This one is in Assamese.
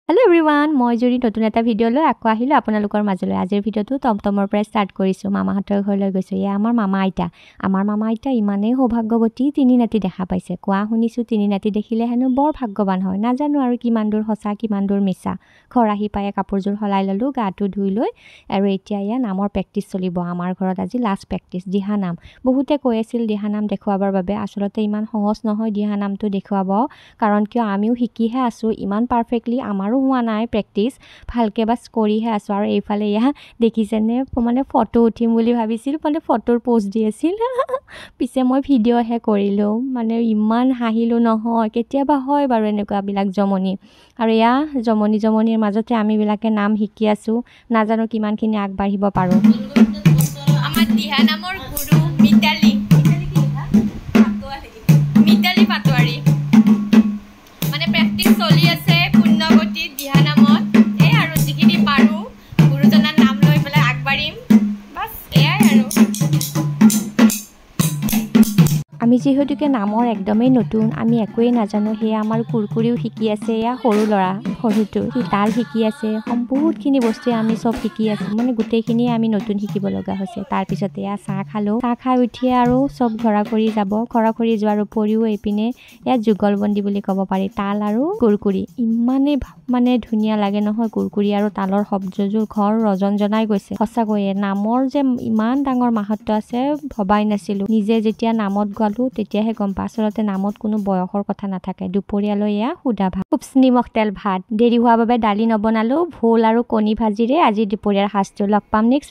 Hello everyone, মই জুৰি নতুন এটা ভিডিঅ লৈ আকৌ আহিলো আপোনালোকৰ মাজলৈ। আজিৰ ভিডিঅটো টমটমৰ পৰা ষ্টাৰ্ট কৰিছো। মামাহঁতৰ ঘৰলৈ গৈছো। ইয়া আমাৰ মামা আইতা ইমানেই সৌভাগ্যৱতী তিনি নাতি দেখা পাইছে। কোৱা শুনিছো তিনি নাতি দেখিলে হেনো বৰ ভাগ্যৱান হয়। নাজানো আৰু কিমান দূৰ সঁচা কিমান দূৰ মিছা। ঘৰ আহি পায় কাপোৰযোৰ সলাই ললো, গাটো ধুই লৈ আৰু এতিয়া ইয়া নামৰ প্ৰেক্টিছ চলিব। আমাৰ ঘৰত আজি লাষ্ট প্ৰেক্টিছ দিহানাম। বহুতে কৈ আছিল দিহানাম দেখুৱাবৰ বাবে। আচলতে ইমান সহজ নহয় দিহানামটো দেখুৱাব, কাৰণ কিয় আমিও শিকিহে আছো। ইমান পাৰফেক্টলি আমাৰো হোৱা নাই প্ৰেক্টিছ, ভালকে বাস কৰিহে আছো। আৰু এইফালে ইয়া দেখিছেনে মানে ফটো উঠিম বুলি ভাবিছিল, মানে ফটোৰ পোষ্ট দি আছিল। পিছে মই ভিডিঅ'হে কৰিলোঁ, মানে ইমান হাঁহিলোঁ নহয়। কেতিয়াবা হয় বাৰু এনেকুৱাবিলাক জমনি। আৰু এয়া জমনিৰ মাজতে আমিবিলাকে নাম শিকি আছোঁ। নাজানো কিমানখিনি আগবাঢ়িব পাৰোঁ। আমাৰ দিহানামৰ গুৰু মিতালী পাটোৱাৰী মানে প্ৰেক্টিছ চলি আছে পূৰ্ণগতিত দিহানামত। এই আৰু যিখিনি পাৰোঁ গুৰুজনাৰ নাম লৈ পেলাই আগবাঢ়িম, বাছ এয়াই আৰু। আমি যিহেতুকে নামৰ একদমেই নতুন, আমি একোৱেই নাজানো। সেয়া আমাৰ কুৰকুৰিও শিকি আছে, এয়া সৰু ল'ৰা সৰুটো সি তাল শিকি আছে। বহুতখিনি বস্তুৱে আমি চব শিকি আছোঁ, মানে গোটেইখিনিয়ে আমি নতুন শিকিব লগা হৈছে। তাৰপিছতে এয়া চাহ খালোঁ। চাহ খাই উঠিয়ে আৰু চব ঘৰা ঘৰি যাব। ঘৰা ঘৰি যোৱাৰ উপৰিও এইপিনে এয়া যুগলবন্দী বুলি ক'ব পাৰি, তাল আৰু কুৰকুৰি। ইমানেই মানে ধুনীয়া লাগে নহয় কুৰকুৰি আৰু তালৰ শব্দযোৰ, ঘৰ ৰজনজনাই গৈছে। সঁচাকৈয়ে নামৰ যে ইমান ডাঙৰ মাহাত্ম্য আছে ভবাই নাছিলোঁ। নিজে যেতিয়া নামত গ'লো তেতিয়াহে গম পাওঁ, আচলতে নামত কোনো বয়সৰ কথা নাথাকে। দুপৰীয়ালৈ এয়া সুদা ভাত, খুব নিমখ তেল ভাত। দেৰি হোৱাৰ বাবে দালি নবনালোঁ, ভোল আৰু কণী ভাজিৰে আজি দুপৰীয়াৰ সাজটো। লগ পাম নেক্সট